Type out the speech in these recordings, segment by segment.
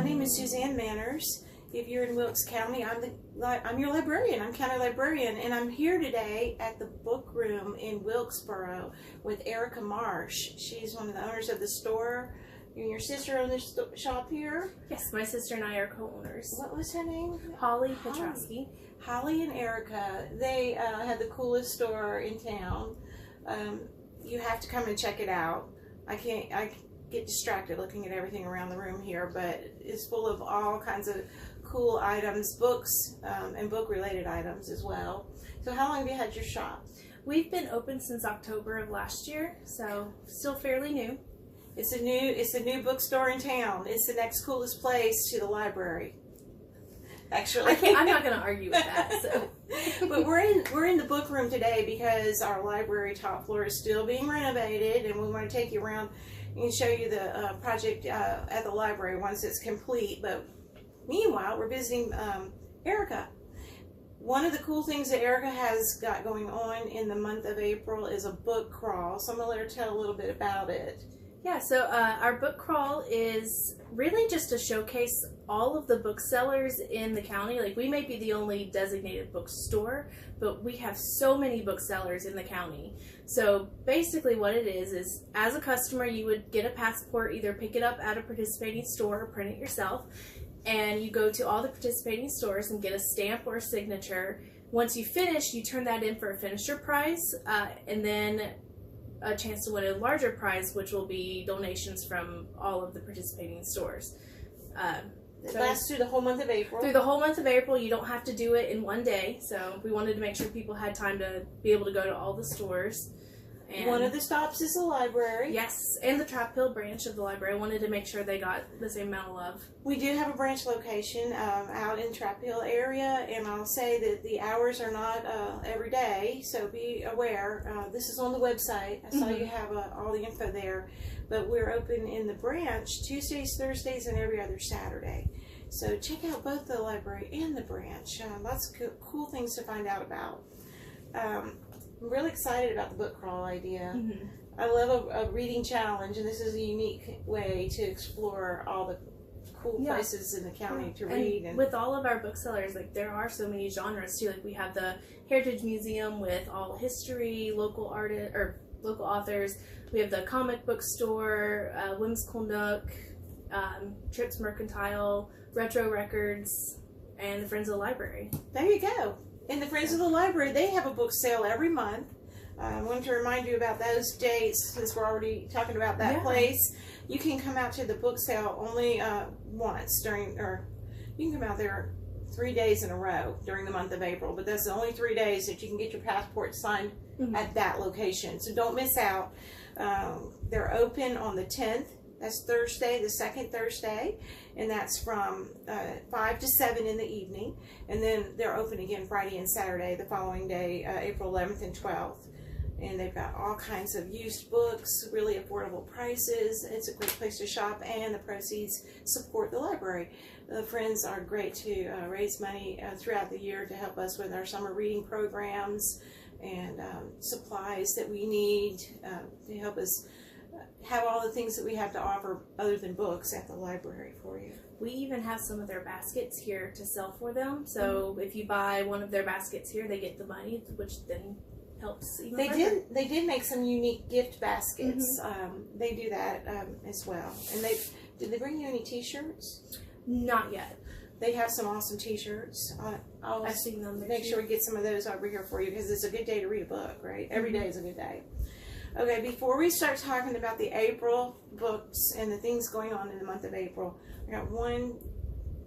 My name is Suzanne Manners. If you're in Wilkes County, I'm your librarian. I'm county librarian, and I'm here today at the book room in Wilkesboro with Erica Marsh. She's one of the owners of the store. You and your sister own this shop here? Yes, my sister and I are co-owners. What was her name? Holly Petrowski. Holly and Erica. They have the coolest store in town. You have to come and check it out. I get distracted looking at everything around the room here, but it's full of all kinds of cool items, books, and book-related items as well. So how long have you had your shop? We've been open since October of last year, so still fairly new. It's a new bookstore in town. It's the next coolest place to the library. Actually, I'm not going to argue with that. So, but we're in the book room today because our library top floor is still being renovated, and we want to take you around and show you the project at the library once it's complete. But meanwhile, we're visiting Erica. One of the cool things that Erica has got going on in the month of April is a book crawl. So I'm going to let her tell a little bit about it. Yeah, so our book crawl is really just to showcase all of the booksellers in the county. Like, we may be the only designated bookstore, but we have so many booksellers in the county. So basically what it is as a customer, you would get a passport, either pick it up at a participating store or print it yourself, and you go to all the participating stores and get a stamp or a signature. Once you finish, you turn that in for a finisher prize, and then a chance to win a larger prize, which will be donations from all of the participating stores. It lasts through the whole month of April. Through the whole month of April. You don't have to do it in one day, so we wanted to make sure people had time to be able to go to all the stores. And one of the stops is the library. Yes, and the Trap Hill branch of the library. I wanted to make sure they got the same amount of love. We do have a branch location out in Trap Hill area, and I'll say that the hours are not every day, so be aware. This is on the website. I saw you have all the info there, but we're open in the branch Tuesdays, Thursdays, and every other Saturday. So check out both the library and the branch. Lots of cool things to find out about. I'm really excited about the book crawl idea. I love a reading challenge, and this is a unique way to explore all the cool places in the county to read. And with all of our booksellers, like, there are so many genres too. Like, we have the Heritage Museum with all history, local artists or local authors. We have the comic book store, Whimsical Nook, Trips Mercantile, Retro Records, and the Friends of the Library. There you go. And the Friends of the Library, they have a book sale every month. I wanted to remind you about those dates since we're already talking about that place. You can come out to the book sale only once or you can come out there 3 days in a row during the month of April, but that's the only 3 days that you can get your passport signed at that location. So don't miss out. They're open on the 10th. That's Thursday, the second Thursday, and that's from 5 to 7 in the evening. And then they're open again Friday and Saturday, the following day, April 11th and 12th. And they've got all kinds of used books, really affordable prices. It's a great place to shop, and the proceeds support the library. The Friends are great to raise money throughout the year to help us with our summer reading programs and supplies that we need to help us have all the things that we have to offer other than books at the library for you. We even have some of their baskets here to sell for them. So if you buy one of their baskets here, they get the money, which then helps even further. They did make some unique gift baskets. They do that as well. And did they bring you any t-shirts? Not yet. They have some awesome t-shirts. I've seen them. Make sure we get some of those over here for you, because it's a good day to read a book, right? Every day is a good day. Okay, before we start talking about the April books and the things going on in the month of April, I got one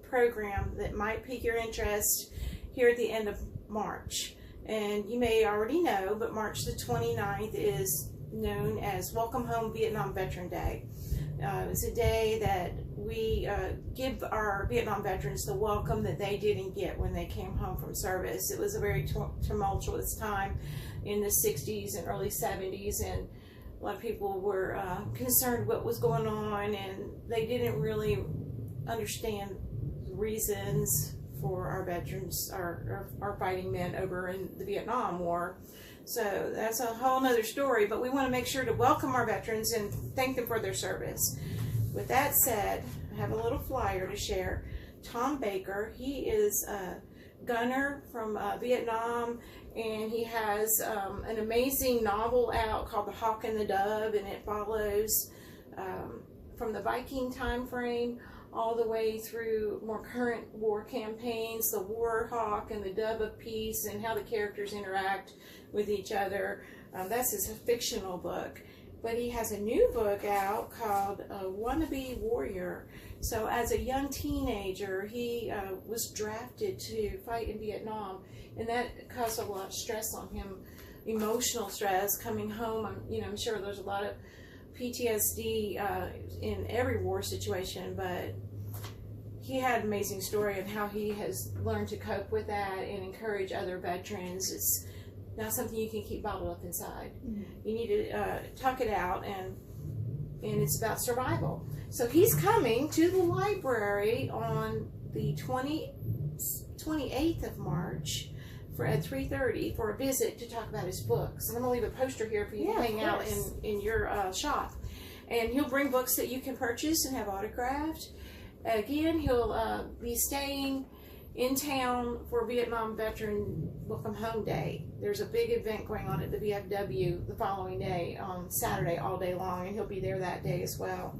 program that might pique your interest here at the end of March. And you may already know, but March the 29th is known as Welcome Home Vietnam Veteran Day. It's a day that we give our Vietnam veterans the welcome that they didn't get when they came home from service. It was a very tumultuous time in the 60s and early 70s, and a lot of people were concerned what was going on, and they didn't really understand the reasons for our veterans, our fighting men over in the Vietnam War. So that's a whole nother story, but we want to make sure to welcome our veterans and thank them for their service. With that said, have a little flyer to share. Tom Baker, he is a gunner from Vietnam, and he has an amazing novel out called The Hawk and the Dove, and it follows from the Viking time frame all the way through more current war campaigns, the War Hawk and the Dove of Peace, and how the characters interact with each other. That's his fictional book. But he has a new book out called Wannabe Warrior. So as a young teenager, he was drafted to fight in Vietnam, and that caused a lot of stress on him, emotional stress coming home. I'm sure there's a lot of PTSD in every war situation, but he had an amazing story of how he has learned to cope with that and encourage other veterans. It's not something you can keep bottled up inside. Mm-hmm. You need to talk it out, and it's about survival. So he's coming to the library on the 28th of March at 3:30 for a visit to talk about his books. And I'm going to leave a poster here for you to hang out in your shop. And he'll bring books that you can purchase and have autographed. Again, he'll be staying in town for Vietnam Veteran Welcome Home Day. There's a big event going on at the VFW the following day on Saturday all day long, and he'll be there that day as well.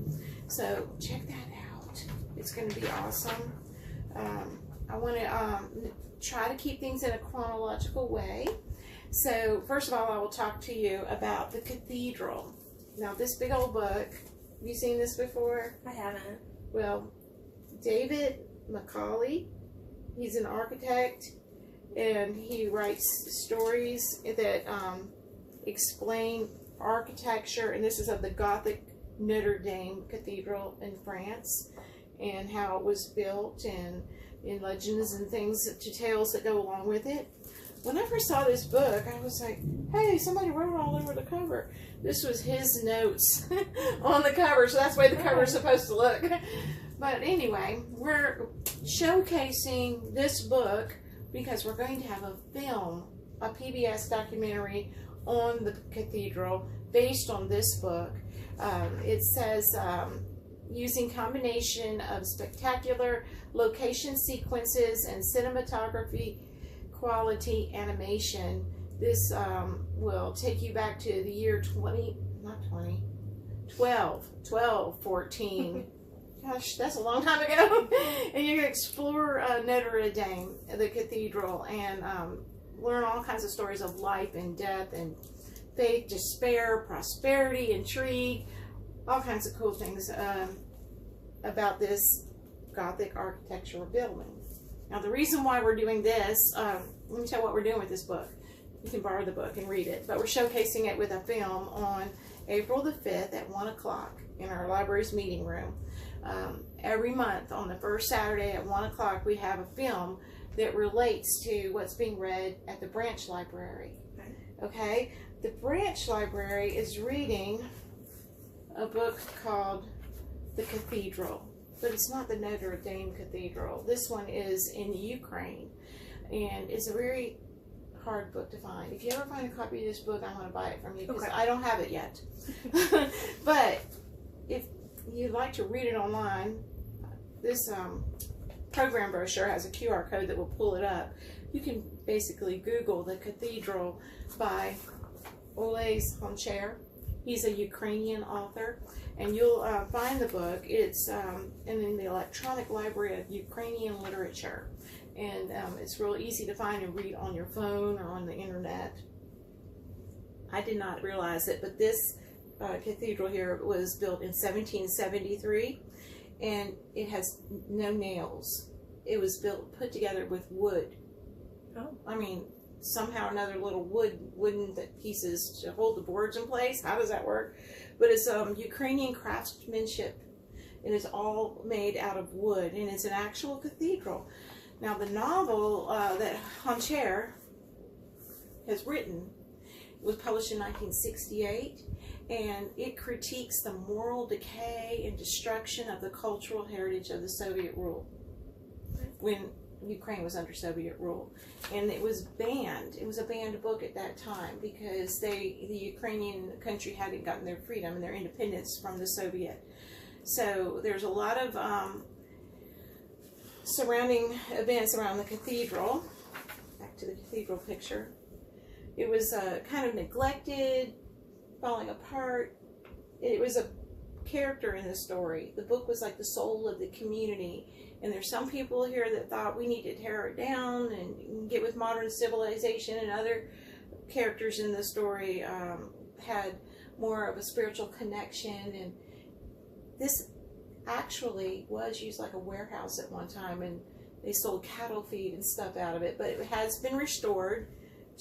So check that out. It's going to be awesome. I want to try to keep things in a chronological way. So first of all, I will talk to you about the cathedral. Now, this big old book, have you seen this before? I haven't. Well, David Macaulay, he's an architect, and he writes stories that explain architecture, and this is of the Gothic Notre Dame Cathedral in France, and how it was built, and in legends and things, details that go along with it. When I first saw this book, I was like, hey, somebody wrote all over the cover. This was his notes on the cover, so that's the way the cover is supposed to look. But anyway, we're showcasing this book because we're going to have a film, a PBS documentary on the cathedral based on this book. It says, using combination of spectacular location sequences and cinematography quality animation, this will take you back to the year 1214. Gosh, that's a long time ago. And you're going to explore Notre Dame, the cathedral, and learn all kinds of stories of life and death and faith, despair, prosperity, intrigue, all kinds of cool things about this Gothic architectural building. Now, the reason why we're doing this, let me tell you what we're doing with this book. You can borrow the book and read it, but we're showcasing it with a film on April the 5th at 1 o'clock in our library's meeting room. Every month on the first Saturday at 1 o'clock, we have a film that relates to what's being read at the branch library. Okay? The branch library is reading a book called The Cathedral, but it's not the Notre Dame Cathedral. This one is in Ukraine, and it's a very hard book to find. If you ever find a copy of this book, I'm going to buy it from you because I don't have it yet. But if you'd like to read it online, this program brochure has a QR code that will pull it up. You can basically Google The Cathedral by Olесь Honchaire. He's a Ukrainian author, and you'll find the book. It's in the Electronic Library of Ukrainian Literature, and it's real easy to find and read on your phone or on the internet. I did not realize it, but this cathedral here was built in 1773, and it has no nails. It was put together with wood. Oh. I mean, somehow or another little wooden pieces to hold the boards in place. How does that work? But it's Ukrainian craftsmanship, and it's all made out of wood, and it's an actual cathedral. Now, the novel that Honchaire has written was published in 1968, and it critiques the moral decay and destruction of the cultural heritage of the Soviet rule when Ukraine was under Soviet rule. And it was banned. It was a banned book at that time because the Ukrainian country hadn't gotten their freedom and their independence from the Soviet So there's a lot of surrounding events around the cathedral. Back to the cathedral picture. It was kind of neglected, falling apart. It was a character in the story. The book was like the soul of the community. And there's some people here that thought we need to tear it down and get with modern civilization, and other characters in the story had more of a spiritual connection. And this actually was used like a warehouse at one time, and they sold cattle feed and stuff out of it, but it has been restored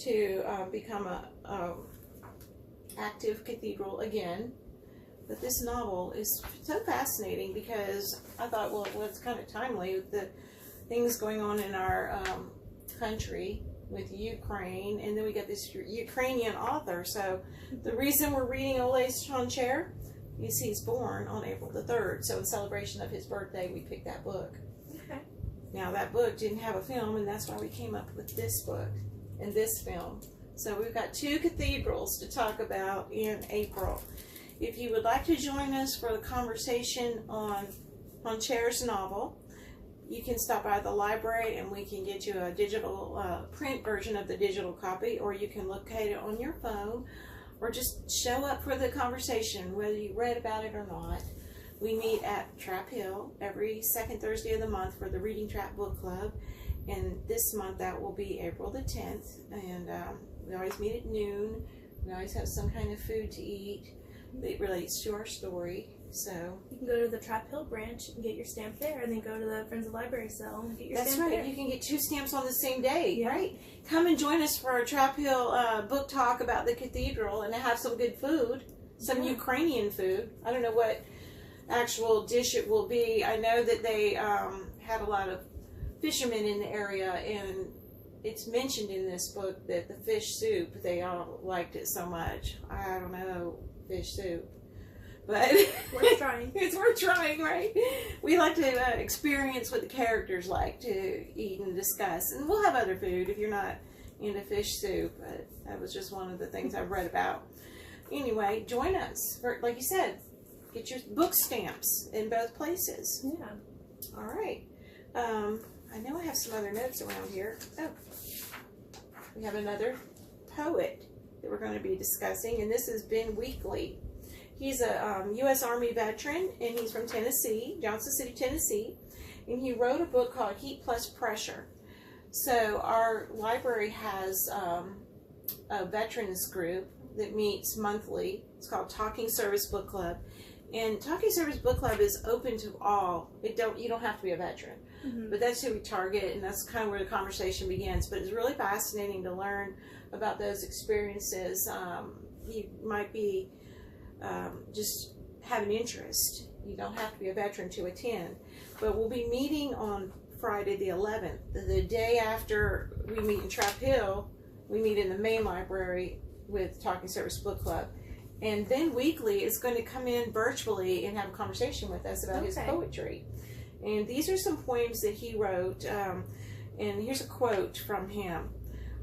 to become a active cathedral again. But this novel is so fascinating because I thought, well, it's kind of timely with the things going on in our country with Ukraine, and then we got this Ukrainian author. So the reason we're reading Ole Chancher is he's born on April the 3rd. So in celebration of his birthday, we picked that book. Okay. Now that book didn't have a film, and that's why we came up with this book and this film. So we've got 2 cathedrals to talk about in April. If you would like to join us for the conversation on Cher's novel, you can stop by the library and we can get you a digital print version of the digital copy, or you can locate it on your phone, or just show up for the conversation, whether you read about it or not. We meet at Trap Hill every second Thursday of the month for the Reading Trap Book Club, and this month that will be April the 10th, and we always meet at noon. We always have some kind of food to eat that relates to our story. So you can go to the Trap Hill branch and get your stamp there, and then go to the Friends of the Library cell and get your that's stamp right. there. You can get 2 stamps on the same day, Yeah. right? Come and join us for our Trap Hill book talk about the cathedral, and have some good food, some Ukrainian food. I don't know what actual dish it will be. I know that they had a lot of fishermen in the area, and it's mentioned in this book that the fish soup, they all liked it so much. I don't know fish soup, but Worth trying. it's worth trying, right? We like to experience what the characters like to eat and discuss, and we'll have other food if you're not into fish soup, but that was just one of the things I've read about. Anyway, join us for, like you said, get your book stamps in both places. Yeah. All right. I know I have some other notes around here. Oh, we have another poet that we're going to be discussing, and this is Ben Weekly. He's a U.S. Army veteran, and he's from Tennessee, Johnson City, Tennessee, and he wrote a book called Heat Plus Pressure. So our library has a veterans group that meets monthly. It's called Talking Service Book Club, and Talking Service Book Club is open to all. You don't have to be a veteran. Mm-hmm. But that's who we target, and that's kind of where the conversation begins. But it's really fascinating to learn about those experiences. You might be just have an interest. You don't have to be a veteran to attend. But we'll be meeting on Friday the 11th. The day after we meet in Trap Hill, we meet in the main library with Talking Service Book Club. And Ben Weekly is going to come in virtually and have a conversation with us about his poetry. And these are some poems that he wrote, and here's a quote from him.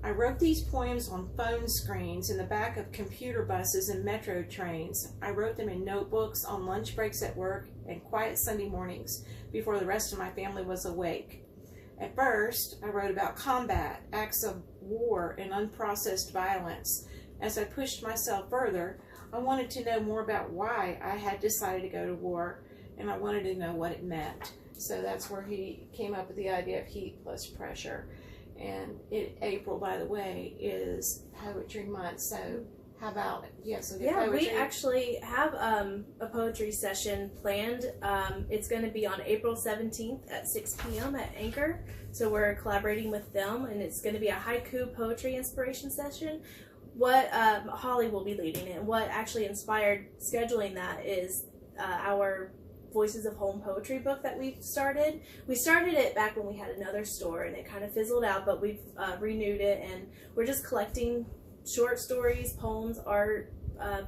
I wrote these poems on phone screens in the back of computer buses and metro trains. I wrote them in notebooks on lunch breaks at work and quiet Sunday mornings before the rest of my family was awake. At first, I wrote about combat, acts of war, and unprocessed violence. As I pushed myself further, I wanted to know more about why I had decided to go to war, and I wanted to know what it meant. So that's where he came up with the idea of heat plus pressure. And April, by the way, is Poetry Month. So how about poetry? We actually have a poetry session planned. It's going to be on April 17th at 6 p.m. at Anchor. So we're collaborating with them, and it's going to be a haiku poetry inspiration session. What Holly will be leading it, and what actually inspired scheduling that is our Voices of Home poetry book that we've started. We started it back when we had another store, and it kind of fizzled out, but we've renewed it, and we're just collecting short stories, poems, art,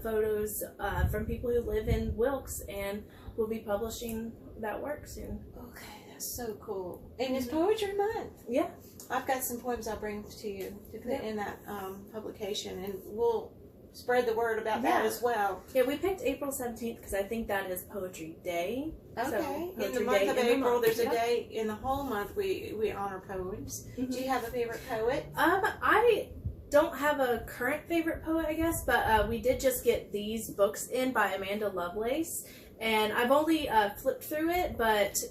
photos from people who live in Wilkes, and we'll be publishing that work soon. Okay, that's so cool. And it's Poetry Month. Yeah. I've got some poems I'll bring to you to put in that publication, and we'll spread the word about that as well. Yeah, we picked April 17th because I think that is Poetry Day. Okay. So, in the month of April, there's a day in the whole month we honor poems. Do you have a favorite poet? I don't have a current favorite poet, I guess, but we did just get these books in by Amanda Lovelace, and I've only flipped through it, but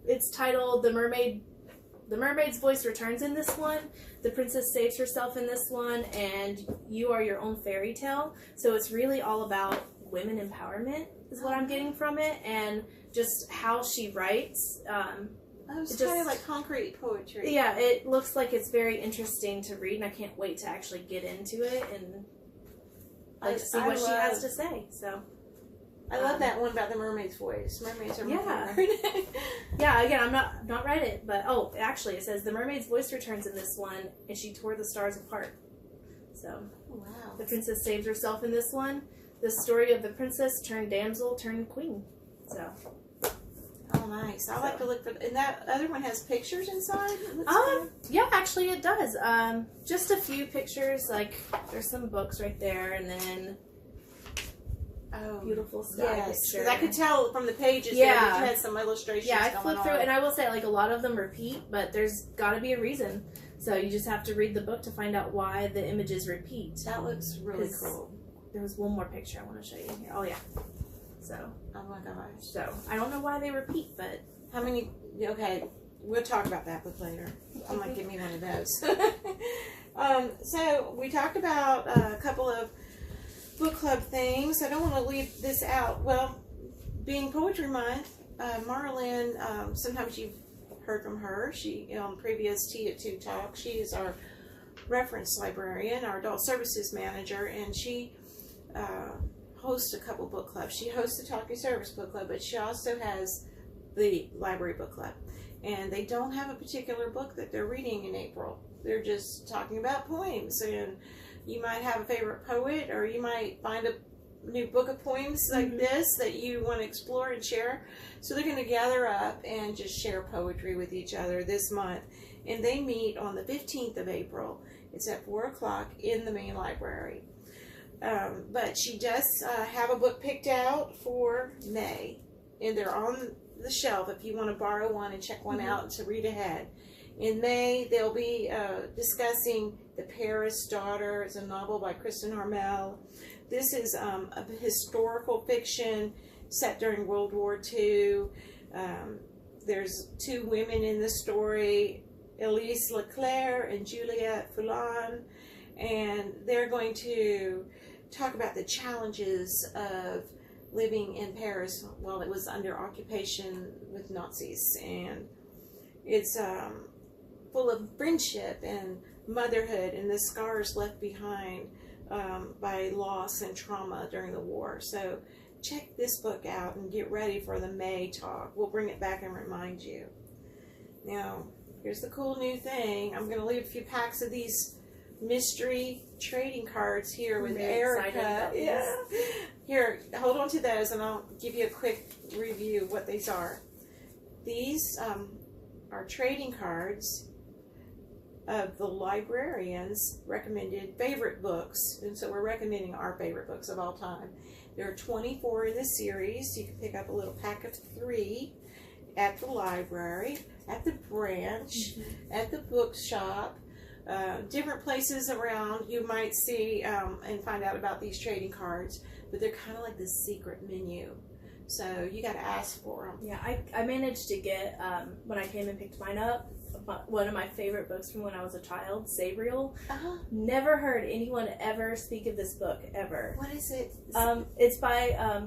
it's titled The Mermaid's Voice Returns in this one, The Princess Saves Herself in this one, and You Are Your Own Fairy Tale. So it's really all about women empowerment is what I'm getting from it, and just how she writes. It's kind of like concrete poetry. Yeah, it looks like it's very interesting to read, and I can't wait to actually get into it and see what she has to say. So I love that one about the mermaid's voice. Mermaids are my favorite. Yeah, again, I'm not read it, but actually it says the mermaid's voice returns in this one, and she tore the stars apart. So wow. The princess saves herself in this one. The story of the princess turned damsel turned queen. So. Oh, nice. I like to look for. And that other one has pictures inside. Yeah, actually it does. Just a few pictures. Like there's some books right there, and then beautiful sky picture. I could tell from the pages. Yeah, that you had some illustrations. Yeah, I flipped through, and I will say like a lot of them repeat, but there's got to be a reason. So you just have to read the book to find out why the images repeat. That looks really cool. There was one more picture I want to show you here. Oh yeah. So. Oh my gosh. So I don't know why they repeat, but how many? Okay, we'll talk about that book later. I'm gonna give me one of those. So we talked about a couple of book club things. I don't want to leave this out. Well, being Poetry Month, Marlyn. Sometimes you've heard from her. She on previous Tea at 2 talk. She is our reference librarian, our adult services manager, and she. Hosts a couple book clubs. She hosts the Talking Service book club, but she also has the library book club. And they don't have a particular book that they're reading in April. They're just talking about poems. And you might have a favorite poet, or you might find a new book of poems like this that you want to explore and share. So they're going to gather up and just share poetry with each other this month. And they meet on the 15th of April. It's at 4 o'clock in the main library. But she does have a book picked out for May, and they're on the shelf if you want to borrow one and check one out to read ahead. In May, they'll be discussing The Paris Daughter. It's a novel by Kristen Harmel. This is a historical fiction set during World War II. There's 2 women in the story, Elise Leclerc and Juliette Foulon, and they're going to talk about the challenges of living in Paris while it was under occupation with Nazis. And it's full of friendship and motherhood and the scars left behind by loss and trauma during the war. So check this book out and get ready for the May talk. We'll bring it back and remind you. Now, here's the cool new thing. I'm going to leave a few packs of these mystery trading cards here with Erica. Yeah. Here, hold on to those and I'll give you a quick review of what these are. These are trading cards of the librarian's recommended favorite books, and so we're recommending our favorite books of all time. There are 24 in this series. You can pick up a little pack of 3 at the library, at the branch, at the bookshop, different places around. You might see and find out about these trading cards, but they're kind of like this secret menu. So you got to ask for them. Yeah, I managed to get, when I came and picked mine up, one of my favorite books from when I was a child, Sabriel. Never heard anyone ever speak of this book, ever. What is it? It's by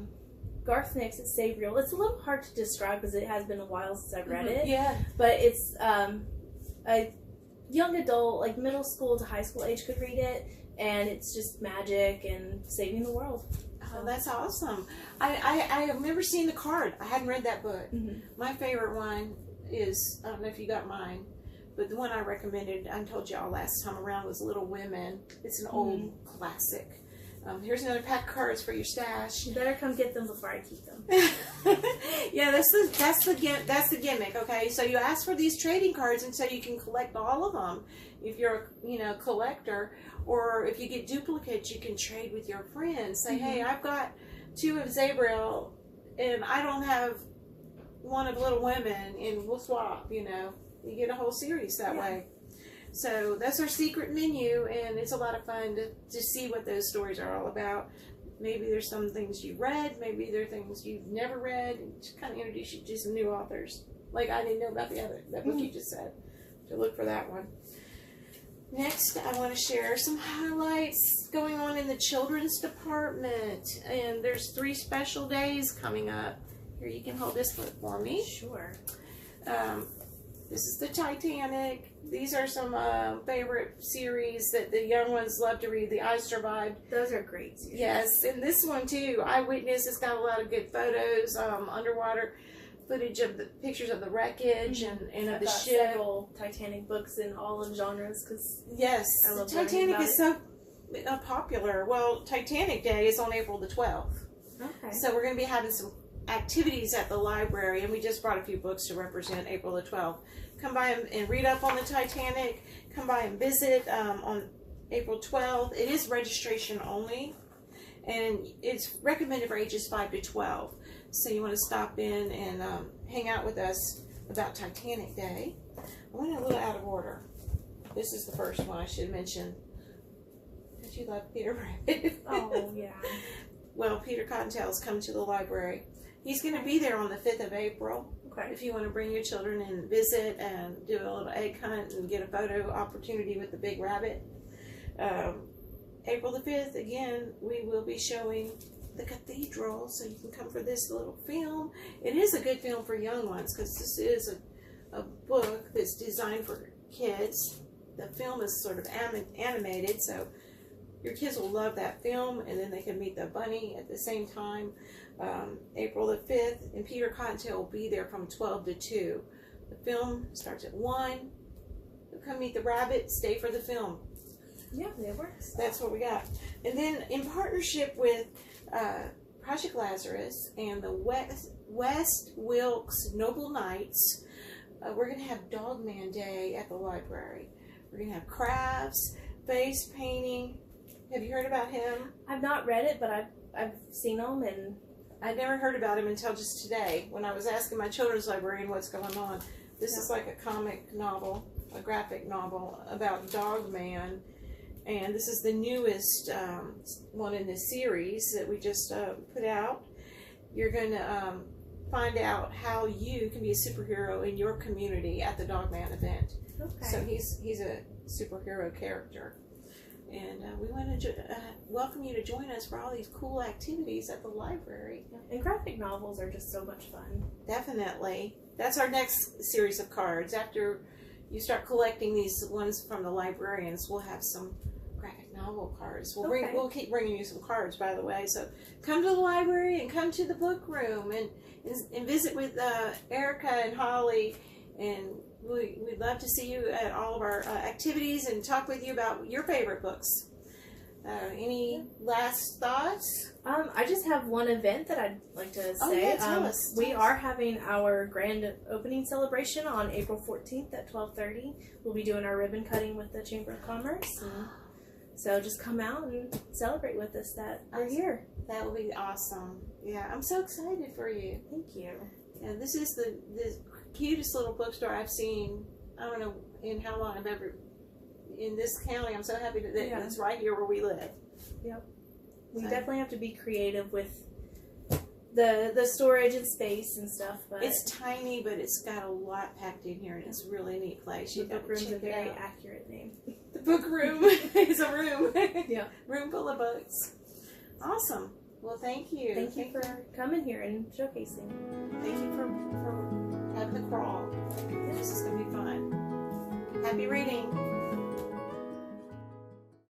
Garth Nix. It's Sabriel. It's a little hard to describe because it has been a while since I've read it. Yeah. But it's a young adult, like middle school to high school age could read it, and it's just magic and saving the world. Oh, that's awesome. I have never seen the card. I hadn't read that book. My favorite one is, I don't know if you got mine, but the one I recommended, I told y'all last time around, was Little Women. It's an old classic. Here's another pack of cards for your stash. You better come get them before I keep them. Yeah, that's the gimmick. Okay, so you ask for these trading cards, and so you can collect all of them if you're a collector, Or if you get duplicates, you can trade with your friends. Say, hey, I've got 2 of Zabriel, and I don't have one of Little Women, and we'll swap, you know. You get a whole series that way. So that's our secret menu, and it's a lot of fun to see what those stories are all about. Maybe there's some things you read, maybe there are things you've never read, and just kind of introduce you to some new authors. Like I didn't know about that book you just said. So look for that one. Next, I want to share some highlights going on in the children's department. And there's 3 special days coming up. Here, you can hold this book for me. Sure. This is the Titanic. These are some favorite series that the young ones love to read. The I Survived. Those are great series. Yes, and this one too. Eyewitness. It's got a lot of good photos, underwater footage of the pictures of the wreckage and of the ship. Several Titanic books in all of genres because yes, I love Titanic is so popular. Well, Titanic Day is on April the 12th. Okay. So we're going to be having some activities at the library, and we just brought a few books to represent April the 12th. Come by and read up on the Titanic. Come by and visit on April 12th. It is registration only, and it's recommended for ages 5 to 12. So you want to stop in and hang out with us about Titanic Day. I went a little out of order. This is the first one I should mention. Did you love Peter Rabbit? Oh, yeah. Well, Peter Cottontail's come to the library. He's going to be there on the 5th of April. Okay. If you want to bring your children and visit and do a little egg hunt and get a photo opportunity with the big rabbit. April the 5th, again, we will be showing the cathedral, so you can come for this little film. It is a good film for young ones because this is a book that's designed for kids. The film is sort of animated, so your kids will love that film, and then they can meet the bunny at the same time. April the 5th, and Peter Cottontail will be there from 12 to 2. The film starts at 1. You'll come meet the rabbit, stay for the film. Yeah, it works. That's what we got. And then in partnership with Project Lazarus and the West Wilkes Noble Knights, we're going to have Dogman Day at the library. We're going to have crafts, face painting. Have you heard about him? I've not read it, but I've seen them, and I never heard about him until just today when I was asking my children's librarian what's going on. This is like a comic novel, a graphic novel about Dogman. And this is the newest one in the series that we just put out. You're going to find out how you can be a superhero in your community at the Dogman event. Okay. So he's a superhero character. And we want to welcome you to join us for all these cool activities at the library. And graphic novels are just so much fun. Definitely. That's our next series of cards. After you start collecting these ones from the librarians, we'll have some graphic novel cards. We'll keep bringing you some cards, by the way. So come to the library and come to the book room and visit with Erica and Holly, and we'd love to see you at all of our activities and talk with you about your favorite books. Any last thoughts? I just have one event that I'd like to say. Tell us. We are having our grand opening celebration on April 14th at 12:30. We'll be doing our ribbon cutting with the Chamber of Commerce. So just come out and celebrate with us that we're here. That will be awesome. Yeah, I'm so excited for you. Thank you. And this is the cutest little bookstore I've seen. I don't know in how long I've ever in this county. I'm so happy that it's right here where we live. Yep. We definitely have to be creative with the storage and space and stuff. But it's tiny, but it's got a lot packed in here, and it's a really neat place. The book room's a very accurate name. The book room is a room. Yeah. Room full of books. Awesome. Well, thank you. Thank you for coming here and showcasing. Thank you for having the crawl. This is going to be fun. Happy reading.